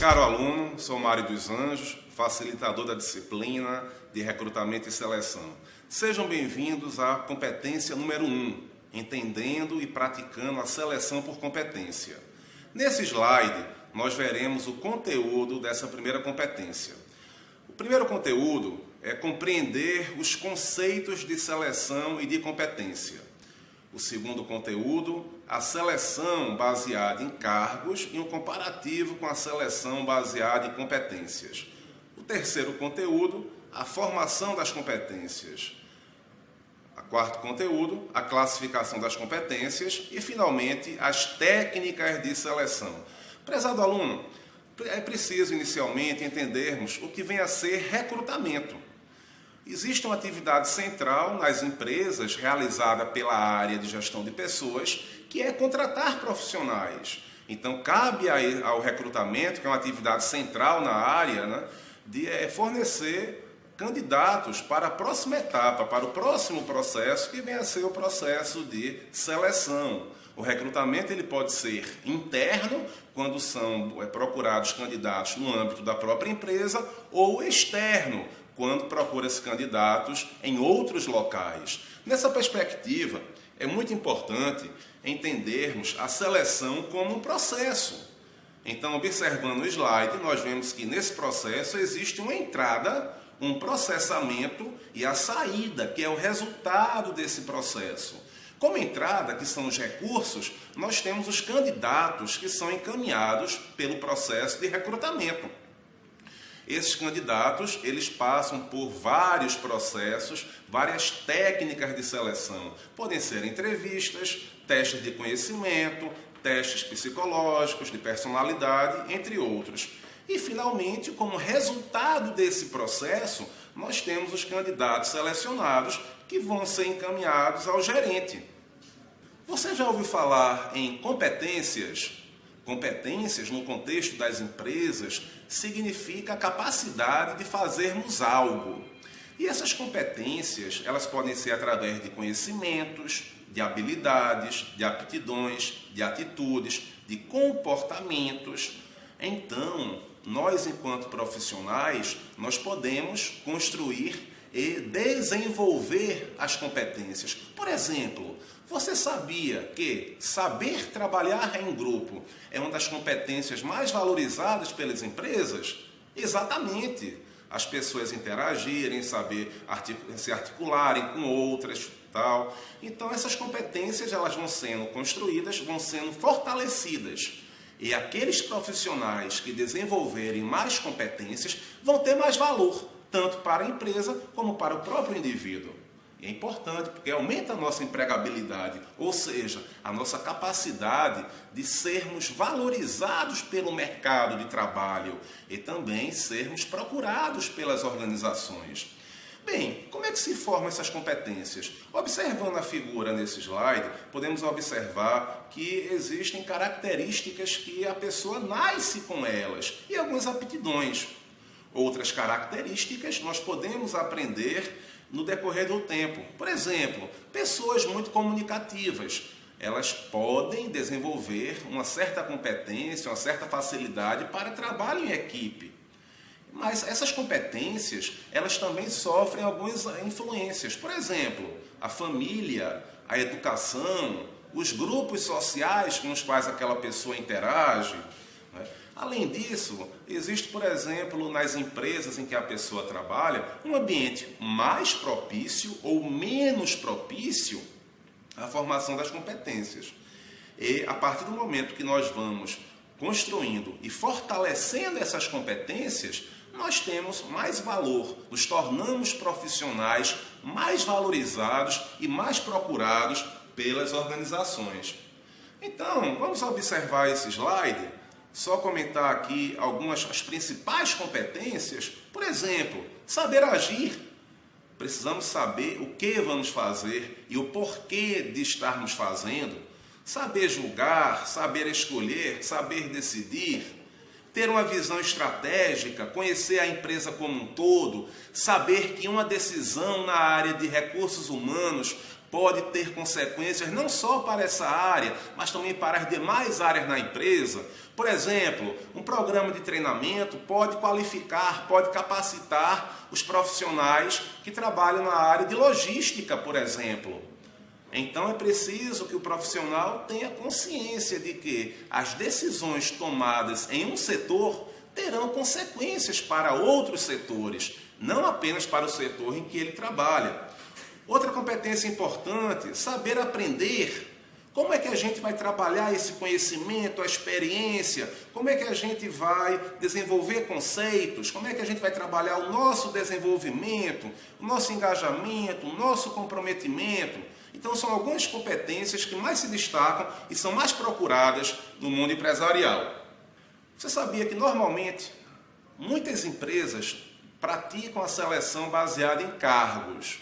Caro aluno, sou Mário dos Anjos, facilitador da disciplina de recrutamento e seleção. Sejam bem-vindos à competência número 1, entendendo e praticando a seleção por competência. Nesse slide, nós veremos o conteúdo dessa primeira competência. O primeiro conteúdo é compreender os conceitos de seleção e de competência. O segundo conteúdo, a seleção baseada em cargos e um comparativo com a seleção baseada em competências. O terceiro conteúdo, a formação das competências. O quarto conteúdo, a classificação das competências e, finalmente, as técnicas de seleção. Prezado aluno, é preciso inicialmente entendermos o que vem a ser recrutamento. Existe uma atividade central nas empresas realizada pela área de gestão de pessoas, que é contratar profissionais. Então, cabe ao recrutamento, que é uma atividade central na área, de fornecer candidatos para a próxima etapa, para o próximo processo, que vem a ser o processo de seleção. O recrutamento ele pode ser interno, quando são procurados candidatos no âmbito da própria empresa, ou externo, quando procura-se candidatos em outros locais. Nessa perspectiva, é muito importante entendermos a seleção como um processo. Então, observando o slide, nós vemos que nesse processo existe uma entrada, um processamento e a saída, que é o resultado desse processo. Como entrada, que são os recursos, nós temos os candidatos que são encaminhados pelo processo de recrutamento. Esses candidatos, eles passam por vários processos, várias técnicas de seleção. Podem ser entrevistas, testes de conhecimento, testes psicológicos, de personalidade, entre outros. E, finalmente, como resultado desse processo, nós temos os candidatos selecionados que vão ser encaminhados ao gerente. Você já ouviu falar em competências? Competências, no contexto das empresas, significa a capacidade de fazermos algo. E essas competências, elas podem ser através de conhecimentos, de habilidades, de aptidões, de atitudes, de comportamentos. Então, nós, enquanto profissionais, nós podemos construir e desenvolver as competências. Por exemplo, você sabia que saber trabalhar em grupo é uma das competências mais valorizadas pelas empresas? Exatamente. As pessoas interagirem, saber se articularem com outras, tal. Então, essas competências elas vão sendo construídas, vão sendo fortalecidas. E aqueles profissionais que desenvolverem mais competências vão ter mais valor, tanto para a empresa como para o próprio indivíduo. E é importante porque aumenta a nossa empregabilidade, ou seja, a nossa capacidade de sermos valorizados pelo mercado de trabalho e também sermos procurados pelas organizações. Bem, como é que se formam essas competências? Observando a figura nesse slide, podemos observar que existem características que a pessoa nasce com elas e algumas aptidões. Outras características nós podemos aprender no decorrer do tempo. Por exemplo, pessoas muito comunicativas. Elas podem desenvolver uma certa competência, uma certa facilidade para trabalho em equipe. Mas essas competências, elas também sofrem algumas influências. Por exemplo, a família, a educação, os grupos sociais com os quais aquela pessoa interage. Além disso, existe, por exemplo, nas empresas em que a pessoa trabalha, um ambiente mais propício ou menos propício à formação das competências. E a partir do momento que nós vamos construindo e fortalecendo essas competências, nós temos mais valor, nos tornamos profissionais mais valorizados e mais procurados pelas organizações. Então, vamos observar esse slide. Só comentar aqui as principais competências. Por exemplo, saber agir. Precisamos saber o que vamos fazer e o porquê de estarmos fazendo. Saber julgar, saber escolher, saber decidir. Ter uma visão estratégica, conhecer a empresa como um todo, saber que uma decisão na área de recursos humanos pode ter consequências não só para essa área, mas também para as demais áreas na empresa. Por exemplo, um programa de treinamento pode qualificar, pode capacitar os profissionais que trabalham na área de logística, por exemplo. Então é preciso que o profissional tenha consciência de que as decisões tomadas em um setor terão consequências para outros setores, não apenas para o setor em que ele trabalha. Outra competência importante, saber aprender. Como é que a gente vai trabalhar esse conhecimento, a experiência? Como é que a gente vai desenvolver conceitos? Como é que a gente vai trabalhar o nosso desenvolvimento, o nosso engajamento, o nosso comprometimento? Então são algumas competências que mais se destacam e são mais procuradas no mundo empresarial. Você sabia que normalmente muitas empresas praticam a seleção baseada em cargos?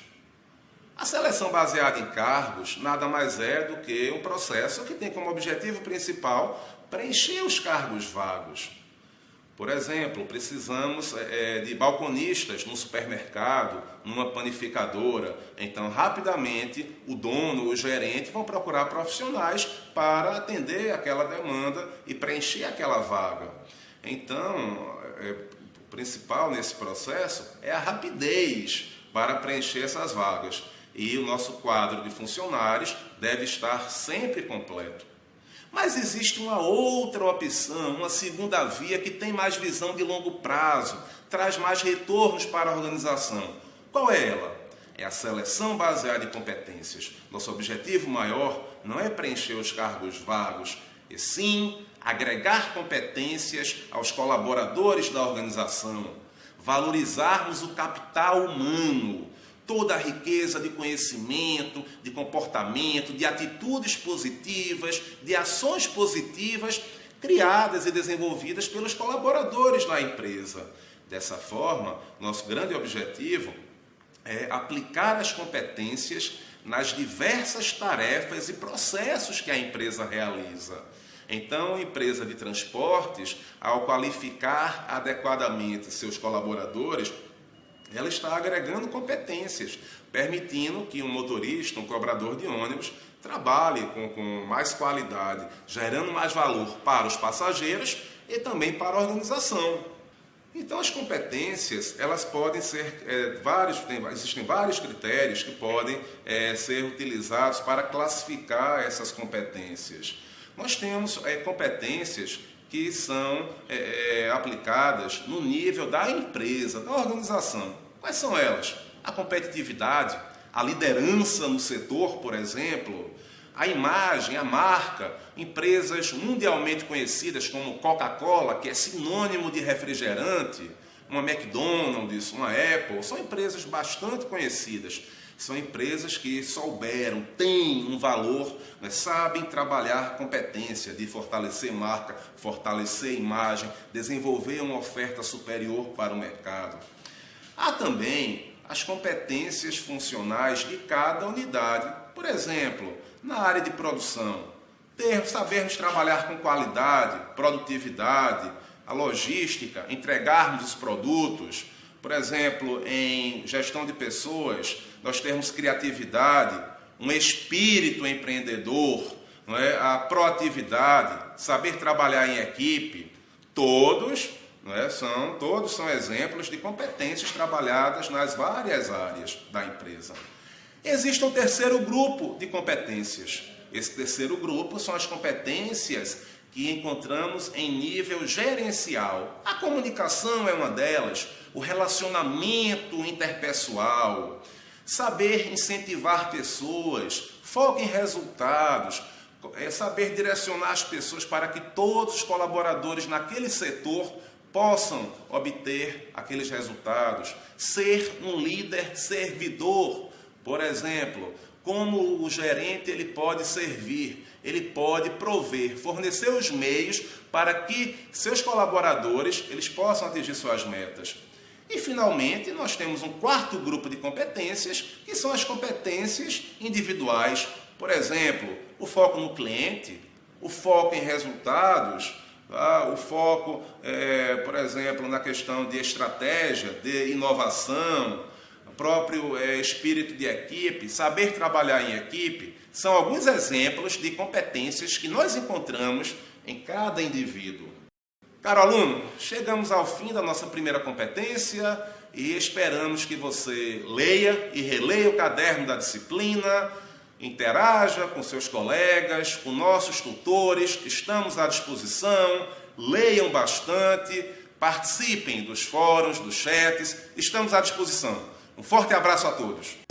A seleção baseada em cargos nada mais é do que um processo que tem como objetivo principal preencher os cargos vagos. Por exemplo, precisamos de balconistas no supermercado, numa panificadora. Então, rapidamente, o dono, o gerente vão procurar profissionais para atender aquela demanda e preencher aquela vaga. Então, o principal nesse processo é a rapidez para preencher essas vagas. E o nosso quadro de funcionários deve estar sempre completo. Mas existe uma outra opção, uma segunda via que tem mais visão de longo prazo, traz mais retornos para a organização. Qual é ela? É a seleção baseada em competências. Nosso objetivo maior não é preencher os cargos vagos, e sim agregar competências aos colaboradores da organização, valorizarmos o capital humano, toda a riqueza de conhecimento, de comportamento, de atitudes positivas, de ações positivas criadas e desenvolvidas pelos colaboradores na empresa. Dessa forma, nosso grande objetivo é aplicar as competências nas diversas tarefas e processos que a empresa realiza. Então, a empresa de transportes, ao qualificar adequadamente seus colaboradores, ela está agregando competências, permitindo que um motorista, um cobrador de ônibus, trabalhe com mais qualidade, gerando mais valor para os passageiros e também para a organização. Então, as competências, elas podem ser, existem vários critérios que podem ser utilizados para classificar essas competências. Nós temos competências que são aplicadas no nível da empresa, da organização. Quais são elas? A competitividade, a liderança no setor, por exemplo, a imagem, a marca, empresas mundialmente conhecidas como Coca-Cola, que é sinônimo de refrigerante, uma McDonald's, uma Apple, são empresas bastante conhecidas. São empresas que souberam, têm um valor, né, sabem trabalhar competência de fortalecer marca, fortalecer imagem, desenvolver uma oferta superior para o mercado. Há também as competências funcionais de cada unidade. Por exemplo, na área de produção, sabermos trabalhar com qualidade, produtividade, a logística, entregarmos os produtos. Por exemplo, em gestão de pessoas, nós temos criatividade, um espírito empreendedor, não é? A proatividade, saber trabalhar em equipe. Todos são exemplos de competências trabalhadas nas várias áreas da empresa. Existe um terceiro grupo de competências. Esse terceiro grupo são as competências que encontramos em nível gerencial. A comunicação é uma delas, o relacionamento interpessoal, saber incentivar pessoas, foco em resultados, saber direcionar as pessoas para que todos os colaboradores naquele setor possam obter aqueles resultados. Ser um líder servidor, por exemplo, como o gerente ele pode servir, ele pode prover, fornecer os meios para que seus colaboradores eles possam atingir suas metas. E, finalmente, nós temos um quarto grupo de competências, que são as competências individuais. Por exemplo, o foco no cliente, o foco em resultados, o foco, por exemplo, na questão de estratégia, de inovação, próprio espírito de equipe, saber trabalhar em equipe, são alguns exemplos de competências que nós encontramos em cada indivíduo. Caro aluno, chegamos ao fim da nossa primeira competência e esperamos que você leia e releia o caderno da disciplina, interaja com seus colegas, com nossos tutores, estamos à disposição, leiam bastante, participem dos fóruns, dos chats, estamos à disposição. Um forte abraço a todos.